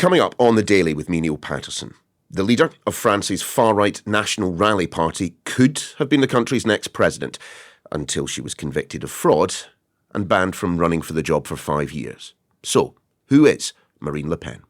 Coming up on The Daily with me, Niall Paterson. The leader of France's far-right National Rally Party could have been the country's next president until she was convicted of fraud and banned from running for the job for 5 years. So, who is Marine Le Pen?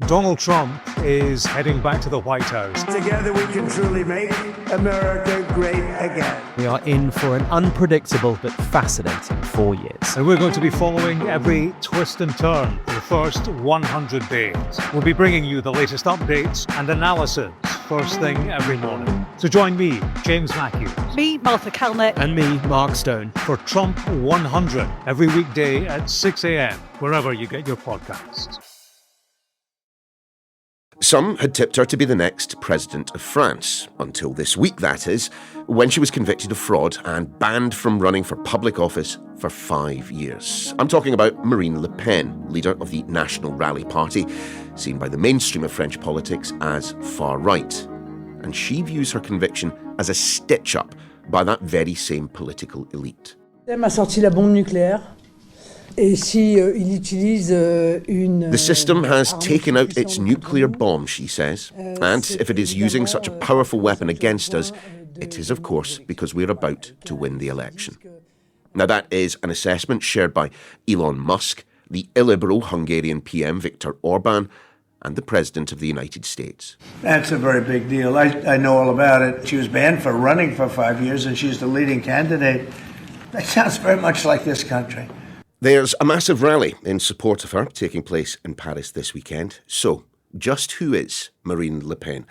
Donald Trump is heading back to the White House. Together we can truly make America great again. We are in for an unpredictable but fascinating 4 years. And we're going to be following every twist and turn for the first 100 days. We'll be bringing you the latest updates and analysis first thing every morning. So join me, James Matthews. Me, Martha Kellner. And me, Mark Stone. For Trump 100, every weekday at 6 a.m, wherever you get your podcasts. Some had tipped her to be the next president of France, until this week, that is, when she was convicted of fraud and banned from running for public office for 5 years. I'm talking about Marine Le Pen, leader of the National Rally Party, seen by the mainstream of French politics as far-right. And she views her conviction as a stitch-up by that very same political elite. A sorti la bombe nucléaire. The system has taken out its nuclear bomb, she says, and if it is using such a powerful weapon against us, it is, of course, because we're about to win the election. Now, that is an assessment shared by Elon Musk, the illiberal Hungarian PM Viktor Orban, and the President of the United States. That's a very big deal. I know all about it. She was banned for running for 5 years, and she's the leading candidate. That sounds very much like this country. There's a massive rally in support of her taking place in Paris this weekend. So, just who is Marine Le Pen?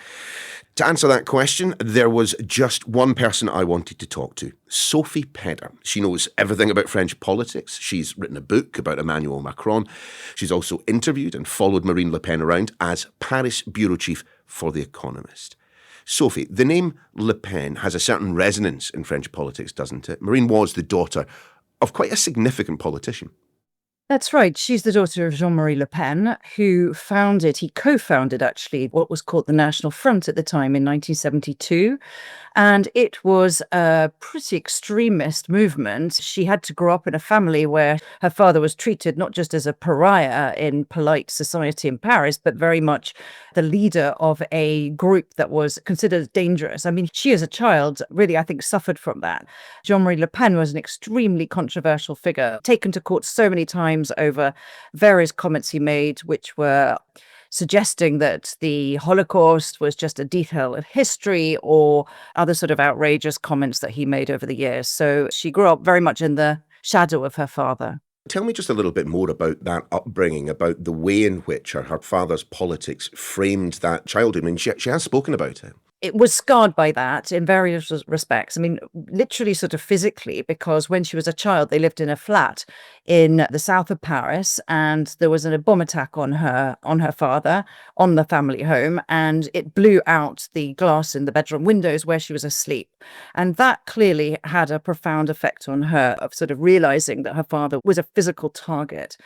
To answer that question, there was just one person I wanted to talk to, Sophie Pedder. She knows everything about French politics. She's written a book about Emmanuel Macron. She's also interviewed and followed Marine Le Pen around as Paris bureau chief for The Economist. Sophie, the name Le Pen has a certain resonance in French politics, doesn't it? Marine was the daughter of quite a significant politician. That's right. She's the daughter of Jean-Marie Le Pen, who co-founded actually what was called the National Front at the time in 1972. And it was a pretty extremist movement. She had to grow up in a family where her father was treated not just as a pariah in polite society in Paris, but very much the leader of a group that was considered dangerous. I mean, she as a child really, I think, suffered from that. Jean-Marie Le Pen was an extremely controversial figure, taken to court so many times over various comments he made, which were suggesting that the Holocaust was just a detail of history, or other sort of outrageous comments that he made over the years. So she grew up very much in the shadow of her father. Tell me just a little bit more about that upbringing, about the way in which her father's politics framed that childhood. I mean, she has spoken about it. It was scarred by that in various respects. I mean, literally sort of physically, because when she was a child, they lived in a flat in the south of Paris, and there was a bomb attack on her father, on the family home, and it blew out the glass in the bedroom windows where she was asleep. And that clearly had a profound effect on her, of sort of realizing that her father was a physical target.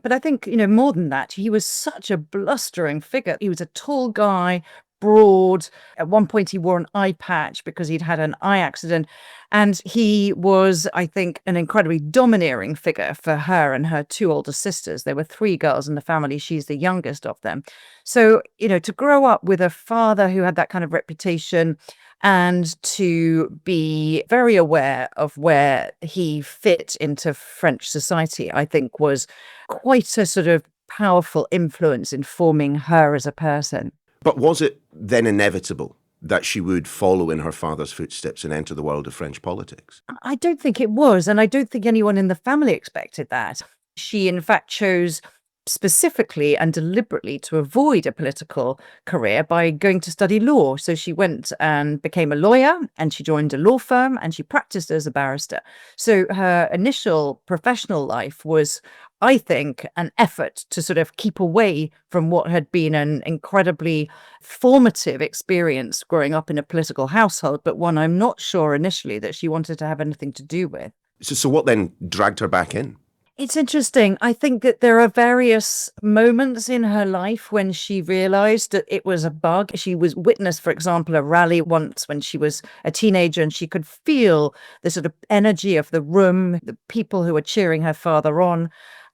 But I think, more than that, he was such a blustering figure. He was a tall guy, broad. At one point, he wore an eye patch because he'd had an eye accident. And he was, I think, an incredibly domineering figure for her and her two older sisters. There were 3 girls in the family. She's the youngest of them. So, to grow up with a father who had that kind of reputation and to be very aware of where he fit into French society, I think was quite a sort of powerful influence in forming her as a person. But was it then inevitable that she would follow in her father's footsteps and enter the world of French politics? I don't think it was, and I don't think anyone in the family expected that. She, in fact, chose specifically and deliberately to avoid a political career by going to study law. So she went and became a lawyer, and she joined a law firm, and she practiced as a barrister. So her initial professional life was, I think, an effort to sort of keep away from what had been an incredibly formative experience growing up in a political household, but one I'm not sure initially that she wanted to have anything to do with. So what then dragged her back in? It's interesting. I think that there are various moments in her life when she realized that it was a bug. She was witnessed, for example, a rally once when she was a teenager, and she could feel the sort of energy of the room, the people who were cheering her father on.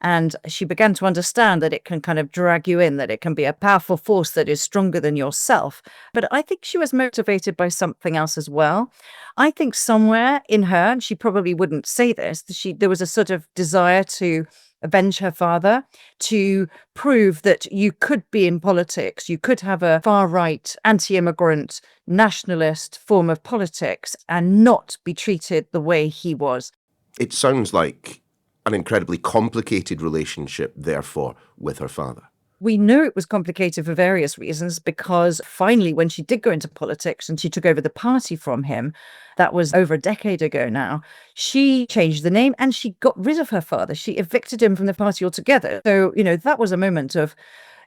And she began to understand that it can kind of drag you in, that it can be a powerful force that is stronger than yourself. But I think she was motivated by something else as well. I think somewhere in her, and she probably wouldn't say this, there was a sort of desire to avenge her father, to prove that you could be in politics, you could have a far-right, anti-immigrant, nationalist form of politics and not be treated the way he was. It sounds like an incredibly complicated relationship, therefore, with her father. We know it was complicated for various reasons because finally, when she did go into politics and she took over the party from him, that was over a decade ago now, she changed the name and she got rid of her father. She evicted him from the party altogether. So, that was a moment of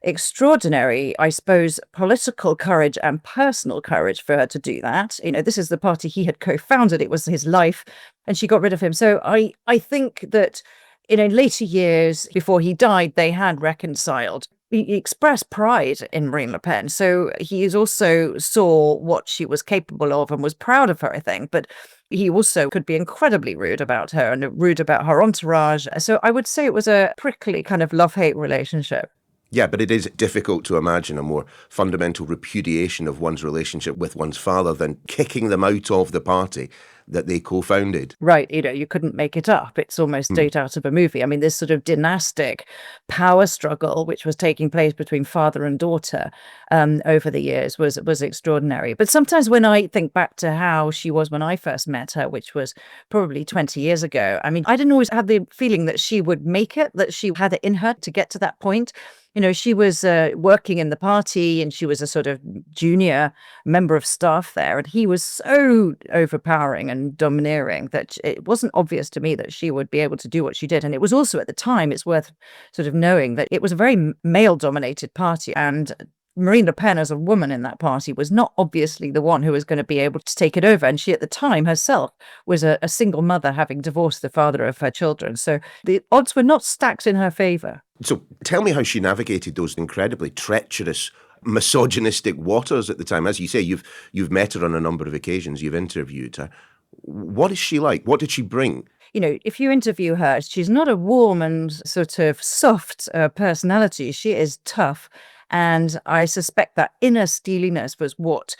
extraordinary, I suppose, political courage and personal courage for her to do that. This is the party he had co-founded. It was his life, and she got rid of him. So I think that in later years, before he died, they had reconciled. He expressed pride in Marine Le Pen. So he also saw what she was capable of and was proud of her, I think. But he also could be incredibly rude about her and rude about her entourage. So I would say it was a prickly kind of love-hate relationship. Yeah, but it is difficult to imagine a more fundamental repudiation of one's relationship with one's father than kicking them out of the party that they co-founded. Right, you couldn't make it up. It's almost straight out of a movie. I mean, this sort of dynastic power struggle, which was taking place between father and daughter over the years, was extraordinary. But sometimes when I think back to how she was when I first met her, which was probably 20 years ago, I mean, I didn't always have the feeling that she would make it, that she had it in her to get to that point. She was working in the party and she was a sort of junior member of staff there. And he was so overpowering and domineering that it wasn't obvious to me that she would be able to do what she did. And it was also at the time, it's worth sort of knowing that it was a very male-dominated party. And Marine Le Pen, as a woman in that party, was not obviously the one who was going to be able to take it over. And she, at the time herself, was a single mother having divorced the father of her children. So the odds were not stacked in her favour. So tell me how she navigated those incredibly treacherous, misogynistic waters at the time. As you say, you've met her on a number of occasions, you've interviewed her. What is she like? What did she bring? If you interview her, she's not a warm and sort of soft personality. She is tough. And I suspect that inner steeliness was what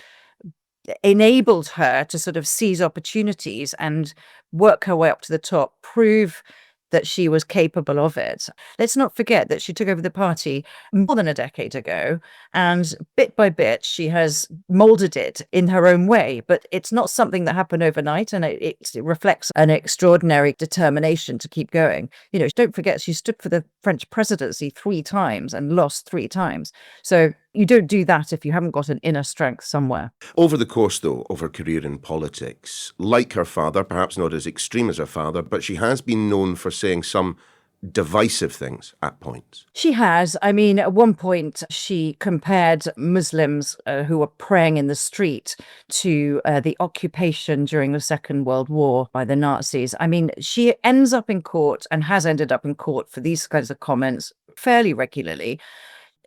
enabled her to sort of seize opportunities and work her way up to the top, prove that she was capable of it. Let's not forget that she took over the party more than a decade ago, and bit by bit, she has molded it in her own way. But it's not something that happened overnight, and it reflects an extraordinary determination to keep going. Don't forget, she stood for the French presidency 3 times and lost 3 times. So you don't do that if you haven't got an inner strength somewhere. Over the course, though, of her career in politics, like her father, perhaps not as extreme as her father, but she has been known for saying some divisive things at points. She has. I mean, at one point, she compared Muslims who were praying in the street to the occupation during the Second World War by the Nazis. I mean, she ends up in court and has ended up in court for these kinds of comments fairly regularly.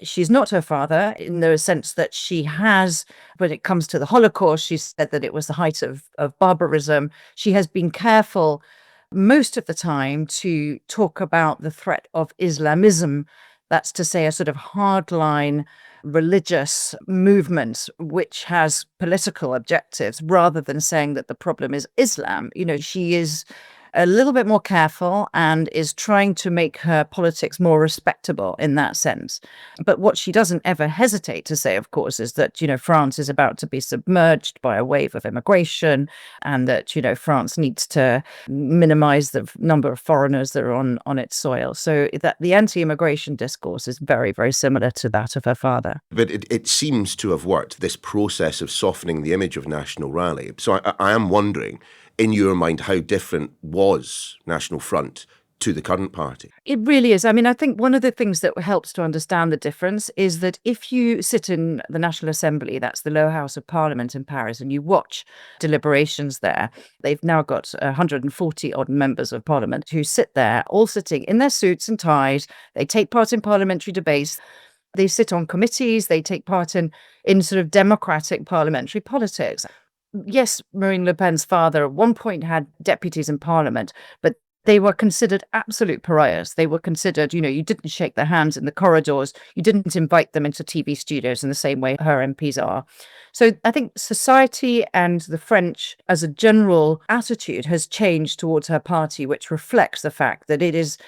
She's not her father in the sense that she has, when it comes to the Holocaust, she said that it was the height of barbarism. She has been careful most of the time to talk about the threat of Islamism. That's to say, a sort of hardline religious movement which has political objectives, rather than saying that the problem is Islam. She is a little bit more careful and is trying to make her politics more respectable in that sense. But what she doesn't ever hesitate to say, of course, is that, France is about to be submerged by a wave of immigration, and that, France needs to minimize the number of foreigners that are on its soil. So that the anti-immigration discourse is very, very similar to that of her father. But it seems to have worked, this process of softening the image of National Rally. So I am wondering, in your mind, how different was National Front to the current party? It really is. I mean, I think one of the things that helps to understand the difference is that if you sit in the National Assembly, that's the lower house of Parliament in Paris, and you watch deliberations there, they've now got 140 odd members of Parliament who sit there, all sitting in their suits and ties. They take part in parliamentary debates. They sit on committees. They take part in sort of democratic parliamentary politics. Yes, Marine Le Pen's father at one point had deputies in Parliament, but They were considered absolute pariahs. They were considered, you didn't shake their hands in the corridors. You didn't invite them into TV studios in the same way her MPs are. So I think society and the French as a general attitude has changed towards her party, which reflects the fact that it is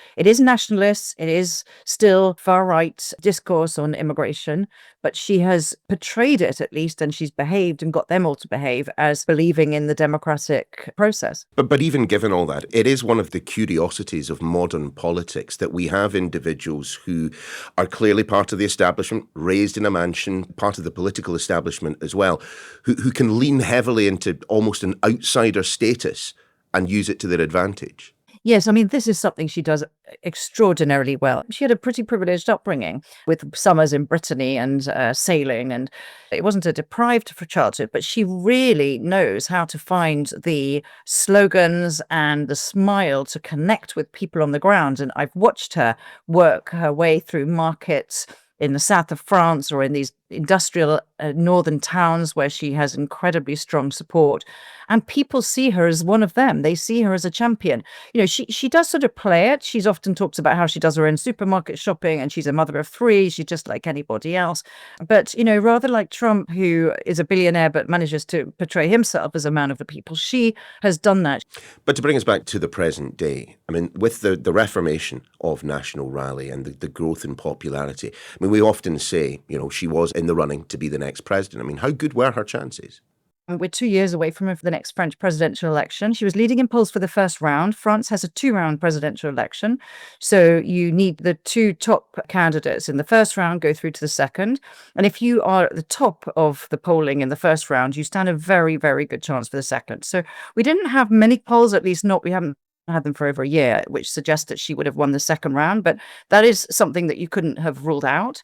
nationalist, it is still far-right discourse on immigration, but she has portrayed it at least, and she's behaved and got them all to behave as believing in the democratic process. But even given all that, it is one of the curiosities of modern politics that we have individuals who are clearly part of the establishment, raised in a mansion, part of the political establishment as well, who can lean heavily into almost an outsider status and use it to their advantage. Yes, I mean, this is something she does extraordinarily well. She had a pretty privileged upbringing with summers in Brittany and sailing, and it wasn't a deprived for childhood, but she really knows how to find the slogans and the smile to connect with people on the ground. And I've watched her work her way through markets in the south of France or in these industrial northern towns where she has incredibly strong support. And people see her as one of them. They see her as a champion. She does sort of play it. She's often talks about how she does her own supermarket shopping and she's a mother of three. She's just like anybody else. But, rather like Trump, who is a billionaire but manages to portray himself as a man of the people, she has done that. But to bring us back to the present day, I mean, with the reformation of National Rally and the growth in popularity, I mean, we often say, she was in the running to be the next president. I mean, how good were her chances? We're 2 years away from her for the next French presidential election. She was leading in polls for the first round. France has a 2-round presidential election. So you need the 2 top candidates in the first round go through to the second. And if you are at the top of the polling in the first round, you stand a very, very good chance for the second. So we didn't have many polls, at least we haven't had them for over a year, which suggests that she would have won the second round. But that is something that you couldn't have ruled out.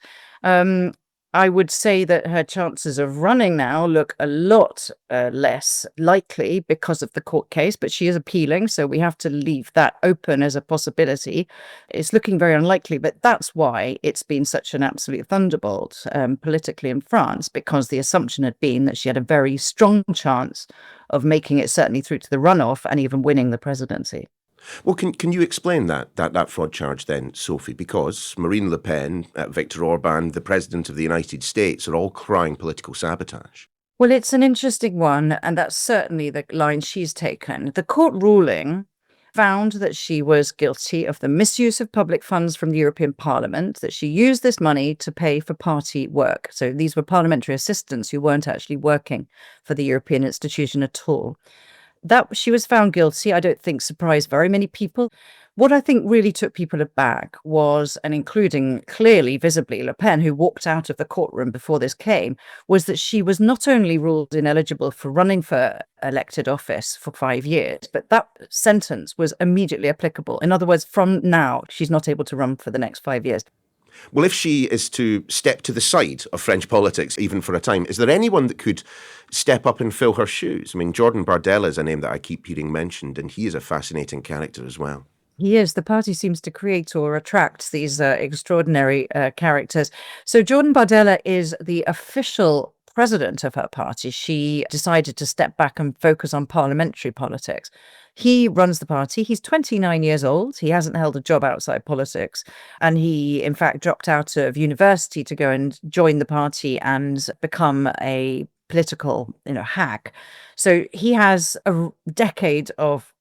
I would say that her chances of running now look a lot less likely because of the court case, but she is appealing, so we have to leave that open as a possibility. It's looking very unlikely, but that's why it's been such an absolute thunderbolt politically in France, because the assumption had been that she had a very strong chance of making it certainly through to the runoff and even winning the presidency. Well, can you explain that fraud charge then, Sophie? Because Marine Le Pen, Viktor Orban, the President of the United States are all crying political sabotage. Well, it's an interesting one, and that's certainly the line she's taken. The court ruling found that she was guilty of the misuse of public funds from the European Parliament, that she used this money to pay for party work. So these were parliamentary assistants who weren't actually working for the European institution at all. That she was found guilty, I don't think surprised very many people. What I think really took people aback was, and including clearly, visibly, Le Pen, who walked out of the courtroom before this came, was that she was not only ruled ineligible for running for elected office for 5 years, but that sentence was immediately applicable. In other words, from now, she's not able to run for the next 5 years. Well, if she is to step to the side of French politics, even for a time, is there anyone that could step up and fill her shoes? I mean, Jordan Bardella is a name that I keep hearing mentioned, and he is a fascinating character as well. He is. The party seems to create or attract these extraordinary characters. So Jordan Bardella is the official president of her party. She decided to step back and focus on parliamentary politics. He runs the party. He's 29 years old. He hasn't held a job outside politics. And he, in fact, dropped out of university to go and join the party and become a political, hack. So he has a decade of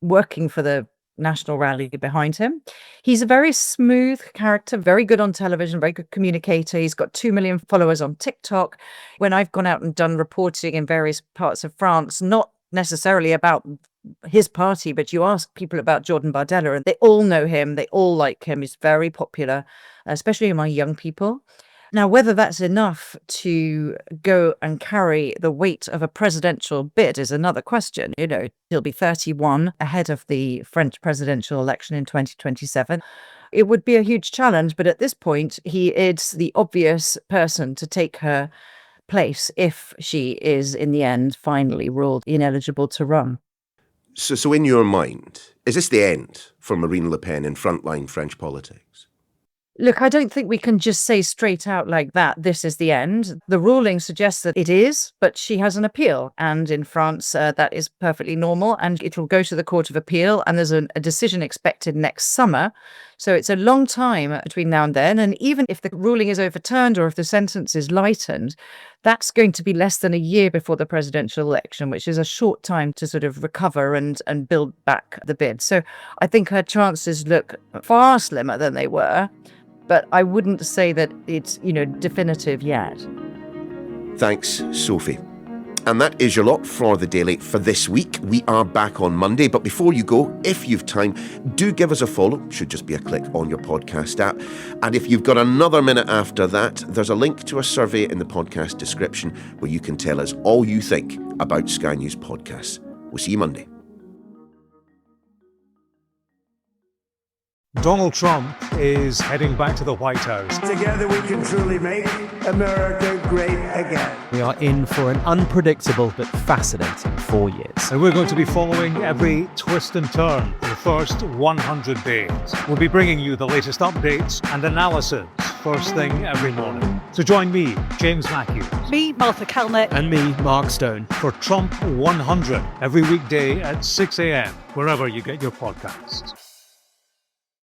working for the National Rally behind him. He's a very smooth character, very good on television, very good communicator. He's got 2 million followers on TikTok. When I've gone out and done reporting in various parts of France, not necessarily about his party, but you ask people about Jordan Bardella and they all know him. They all like him. He's very popular, especially among young people. Now, whether that's enough to go and carry the weight of a presidential bid is another question. He'll be 31 ahead of the French presidential election in 2027. It would be a huge challenge, but at this point, he is the obvious person to take her place if she is, in the end, finally ruled ineligible to run. So in your mind, is this the end for Marine Le Pen in frontline French politics? Look, I don't think we can just say straight out like that, this is the end. The ruling suggests that it is, but she has an appeal. And in France, that is perfectly normal. And it will go to the Court of Appeal. And there's a decision expected next summer. So it's a long time between now and then. And even if the ruling is overturned or if the sentence is lightened, that's going to be less than a year before the presidential election, which is a short time to sort of recover and build back the bid. So I think her chances look far slimmer than they were. But I wouldn't say that it's, definitive yet. Thanks, Sophie. And that is your lot for the Daily for this week. We are back on Monday, but before you go, if you've time, do give us a follow. Should just be a click on your podcast app. And if you've got another minute after that, there's a link to a survey in the podcast description where you can tell us all you think about Sky News podcasts. We'll see you Monday. Donald Trump is heading back to the White House. Together we can truly make America great again. We are in for an unpredictable but fascinating 4 years. And we're going to be following every twist and turn for the first 100 days. We'll be bringing you the latest updates and analysis first thing every morning. So join me, James Matthews. Me, Martha Kelnick. And me, Mark Stone. For Trump 100 every weekday at 6 a.m, wherever you get your podcasts.